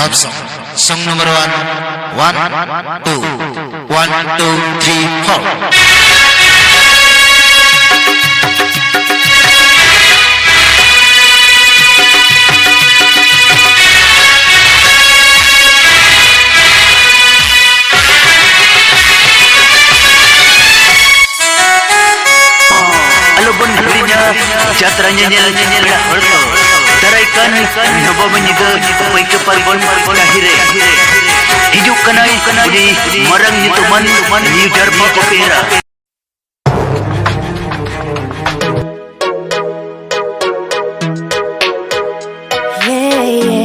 love song. Song number 1, 1, 2, 1, 2, 3, 4. Alubon harinya jatra nyel harto daraikan nabo menyida pai ke parbon kahire hidup kanai di marang nyutuman ni darpa kopera Yeah, yeah.